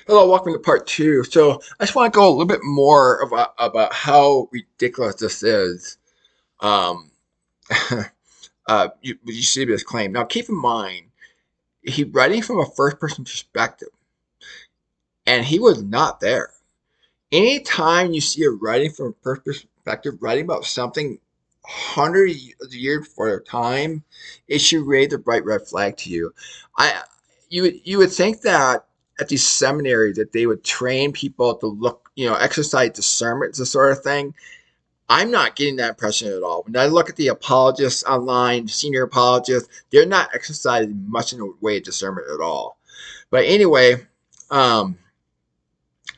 Hello, welcome to part two. So I just want to go a little bit more about how ridiculous this is. Um, Eusebius claim. Now, keep in mind, he writing from a first-person perspective, and he was not there. Anytime you see a writing from a first perspective, writing about something hundreds of years before their time, it should raise a bright red flag to you. I, you would think that at these seminaries that they would train people to look, exercise discernment, this sort of thing. I'm not getting that impression at all. When I look at the apologists online, senior apologists, they're not exercising much in the way of discernment at all. But anyway, um,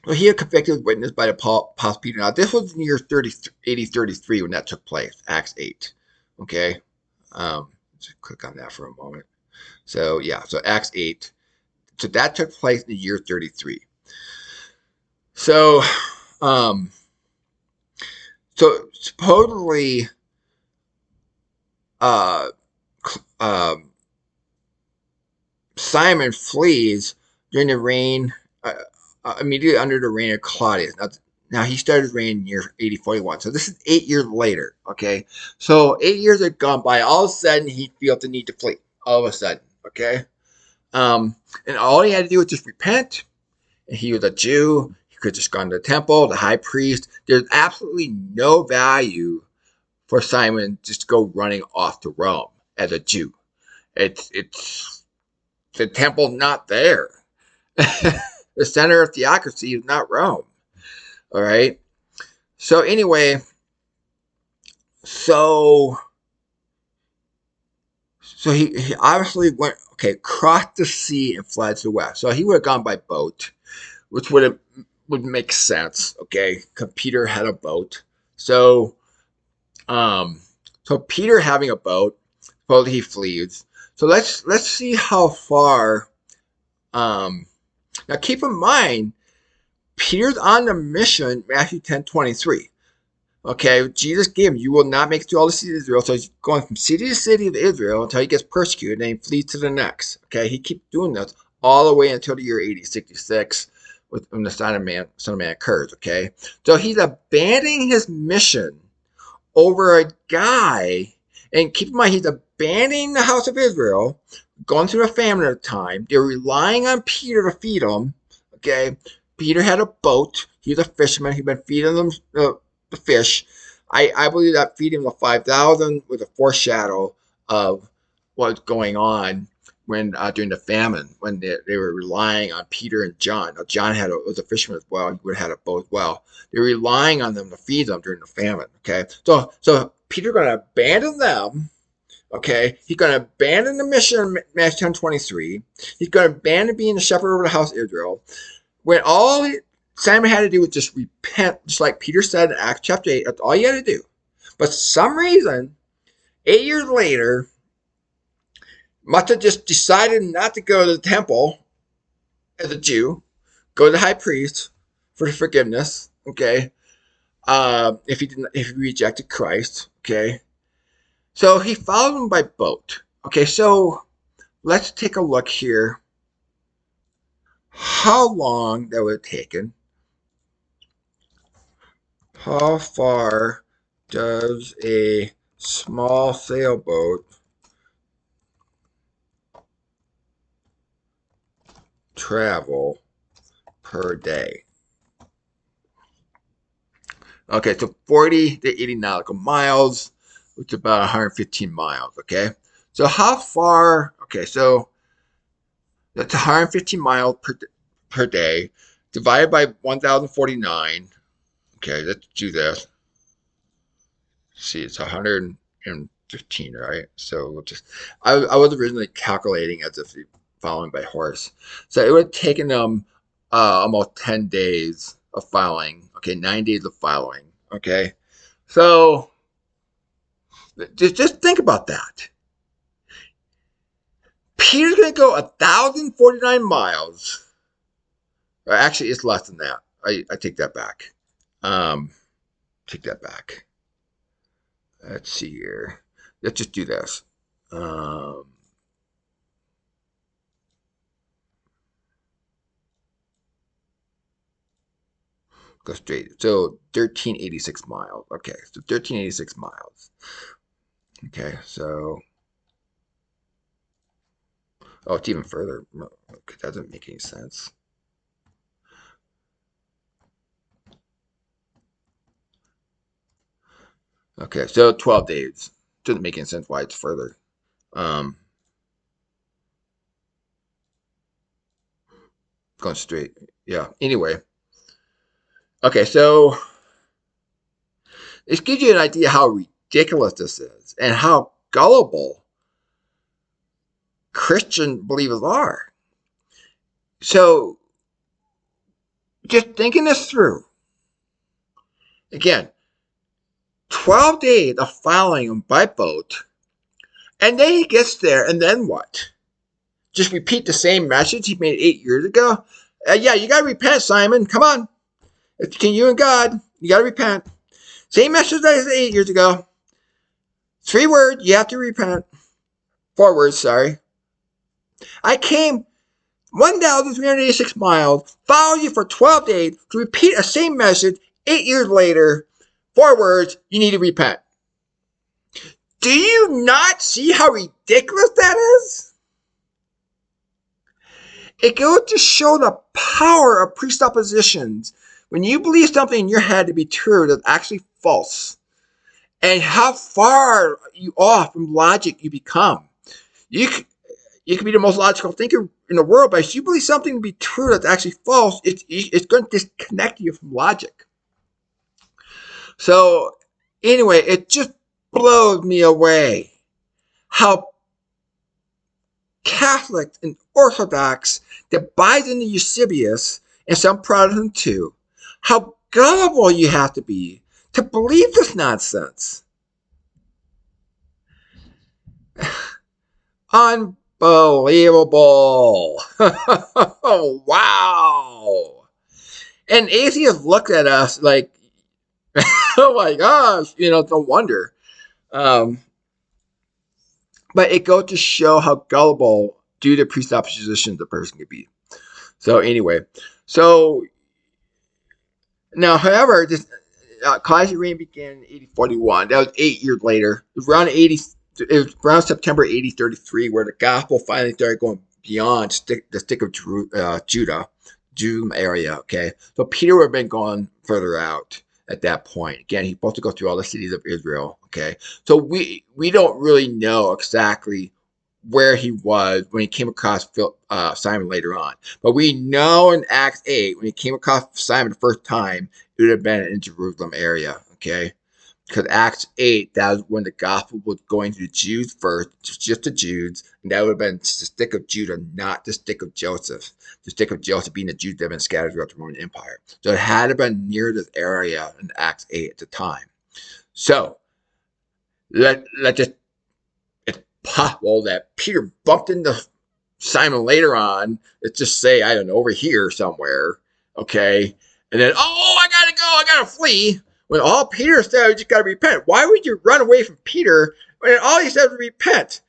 well, he had convicted witness by the Apostle Peter. Now, this was in the year 33 when that took place, Acts 8. Okay? Just click on that for a moment. So, yeah, so Acts 8. So that took place in the year 33. So, um, so supposedly, uh, um, Simon flees during the reign, immediately under the reign of Claudius. Now he started reign in year 8041. So this is 8 years later. Okay. So 8 years had gone by. All of a sudden, he feels the need to flee. All of a sudden. Okay. And all he had to do was just repent. And he was a Jew. He could have just gone to the temple, the high priest. There's absolutely no value for Simon just to go running off to Rome as a Jew. It's the temple's not there. The center of theocracy is not Rome. All right. So anyway, so he obviously went crossed the sea and fled to the west. So he would have gone by boat, which would make sense. Okay, because Peter had a boat. So um, so Peter having a boat, supposedly he flees. So let's see how far. Now keep in mind, Peter's on the mission, Matthew 10:23. Okay, Jesus gave him, you will not make it to all the cities of Israel. So he's going from city to city of Israel until he gets persecuted, and then he flees to the next. Okay, he keeps doing this all the way until the year 8066, when the Son of Man occurs. Okay, so he's abandoning his mission over a guy, and keep in mind, he's abandoning the house of Israel, going through a famine at the time. They're relying on Peter to feed them. Okay, Peter had a boat. He was a fisherman. He'd been feeding them the fish. I believe that feeding the 5,000 was a foreshadow of what's going on when during the famine, when they were relying on Peter and John. Now, John was a fisherman as well. He would have had a boat as well. They were relying on them to feed them during the famine. Okay, so Peter's going to abandon them. Okay, he's going to abandon the mission in Matthew 10:23. He's going to abandon being the shepherd over the house of Israel. When all Simon had to do was just repent, just like Peter said in Acts chapter 8. That's all you had to do. But for some reason, 8 years later, must have just decided not to go to the temple as a Jew, go to the high priest for forgiveness. Okay, if he rejected Christ. Okay, so he followed him by boat. Okay, so let's take a look here. How long that would have taken. How far does a small sailboat travel per day? Okay, so 40 to 80 nautical miles, which is about 115 miles. Okay, so how far? Okay, so that's 115 miles per day divided by 1,049. Okay, let's do this. See, it's 115, right? So we'll just, I was originally calculating as if following by horse. So it would have taken them almost 10 days of filing. Okay, 9 days of filing. Okay, so just think about that. Peter's going to go 1,049 miles. Or actually, it's less than that. I take that back. Um, take that back. Let's see here. Let's just do this. Um, Go straight. So 1386 miles. Okay, so 1386 miles. Okay, so oh, it's even further. Okay, that doesn't make any sense. Okay, so 12 days. Doesn't make any sense why it's further. Um, Going straight. Yeah. Anyway. Okay, so this gives you an idea how ridiculous this is and how gullible Christian believers are. So just thinking this through. Again, 12 days of following him by boat, and then he gets there, and then what? Just repeat the same message he made 8 years ago? Yeah, you got to repent, Simon. Come on. It's between you and God. You got to repent. Same message as 8 years ago. 3 words. You have to repent. 4 words, sorry. I came 1,386 miles, followed you for 12 days to repeat the same message 8 years later. 4 words. You need to repent. Do you not see how ridiculous that is? It goes to show the power of presuppositions. When you believe something in your head to be true that's actually false, and how far you off from logic you become. You can be the most logical thinker in the world, but if you believe something to be true that's actually false, it's going to disconnect you from logic. So anyway, it just blows me away how Catholics and Orthodox that buys into Eusebius and some Protestants too, how gullible you have to be to believe this nonsense. Unbelievable. Oh, wow. And atheists look at us like, oh my gosh, it's no wonder. But it goes to show how gullible due to presuppositions the person could be. So anyway, so now, however, this classic reign began in 1841. That was 8 years later. It was around September 1833 where the gospel finally started going beyond the stick of Judah, Jerusalem area. Okay, so Peter would have been going further out at that point. Again, he's supposed to go through all the cities of Israel. Okay, so we don't really know exactly where he was when he came across Simon later on. But we know in Acts 8, when he came across Simon the first time, it would have been in Jerusalem area, okay? Because Acts 8, that was when the gospel was going to the Jews first, just the Jews, and that would have been the stick of Judah, not the stick of Joseph. The stick of Joseph being the Jews that had been scattered throughout the Roman Empire. So it had to have been near this area in Acts 8 at the time. So, let's just possible that Peter bumped into Simon later on. Let's just say, I don't know, over here somewhere. Okay. And then, I gotta go, I gotta flee. When all Peter said, you just gotta repent. Why would you run away from Peter when all he said was repent?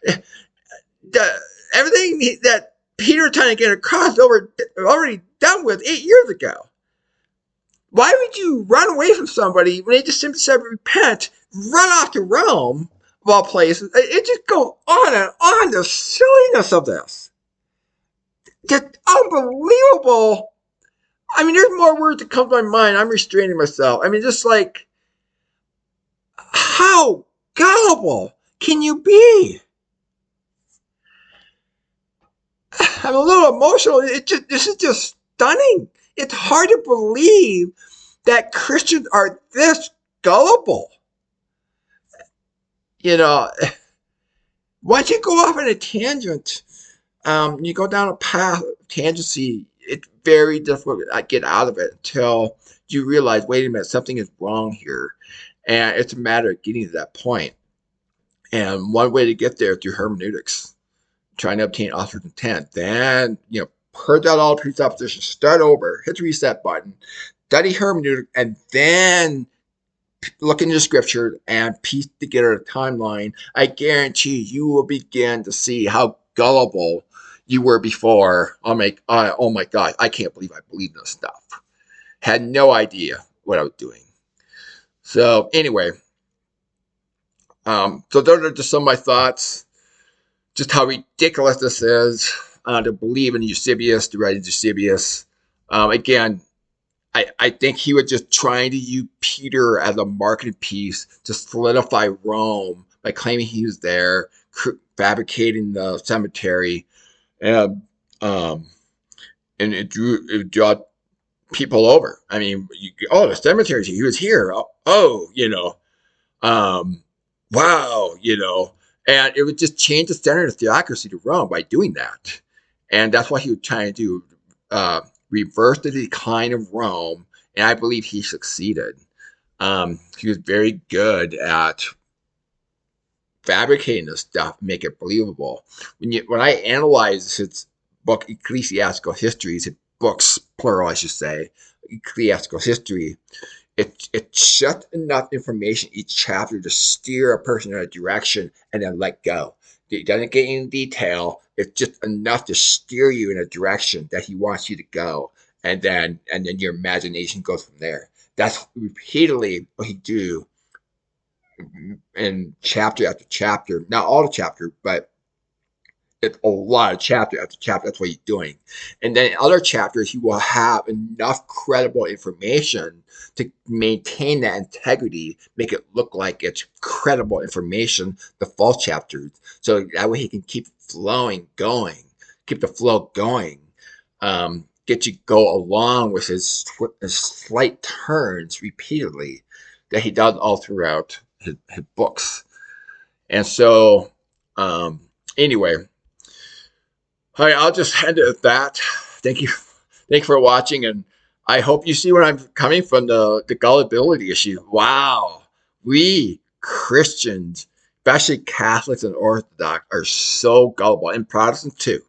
Everything that Peter trying to get across already done with 8 years ago. Why would you run away from somebody when they just simply said repent, run off to Rome? Of all places, it just goes on and on, the silliness of this. Just unbelievable. I mean, there's more words that come to my mind. I'm restraining myself. I mean, just like, how gullible can you be? I'm a little emotional. This is just stunning. It's hard to believe that Christians are this gullible. Once you go off on a tangent, you go down a path of tangency, it's very difficult to get out of it until you realize, wait a minute, something is wrong here. And it's a matter of getting to that point. And one way to get there is through hermeneutics, trying to obtain author's intent. Then, purge out all presuppositions, start over, hit the reset button, study hermeneutics, and then look into scripture and piece together a timeline. I guarantee you will begin to see how gullible you were before. Oh my God, I can't believe I believe this stuff. Had no idea what I was doing. So anyway, so those are just some of my thoughts. Just how ridiculous this is to believe in Eusebius, the writing of Eusebius. Again, I think he was just trying to use Peter as a marketing piece to solidify Rome by claiming he was there, fabricating the cemetery, and um, it drew people over. I mean, the cemetery, he was here. Oh, um, wow, and it would just change the standard of theocracy to Rome by doing that. And that's what he was trying to do, reverse the decline of Rome. And I believe he succeeded. He was very good at fabricating this stuff, make it believable. When I analyze his book, Ecclesiastical History, his books, plural, I should say, Ecclesiastical History, it's just enough information each chapter to steer a person in a direction and then let go. It doesn't get in detail. It's just enough to steer you in a direction that he wants you to go, and then your imagination goes from there. That's repeatedly what he do in chapter after chapter. Not all the chapter, but it's a lot of chapter after chapter. That's what he's doing. And then in other chapters, he will have enough credible information to maintain that integrity, make it look like it's credible information, the false chapters. So that way he can keep flowing, going, keep the flow going, get you go along with his slight turns repeatedly that he does all throughout his books. And so, anyway, all right, I'll just end it at that. Thank you for watching, and I hope you see where I'm coming from, the gullibility issue. Wow, we Christians, especially Catholics and Orthodox, are so gullible, and Protestants too.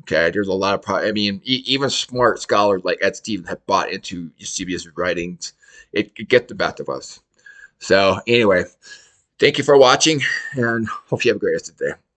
Okay, there's a lot of even smart scholars like Ed Stevens have bought into Eusebius' writings. It gets the best of us. So anyway, thank you for watching, and hope you have a great rest of the day.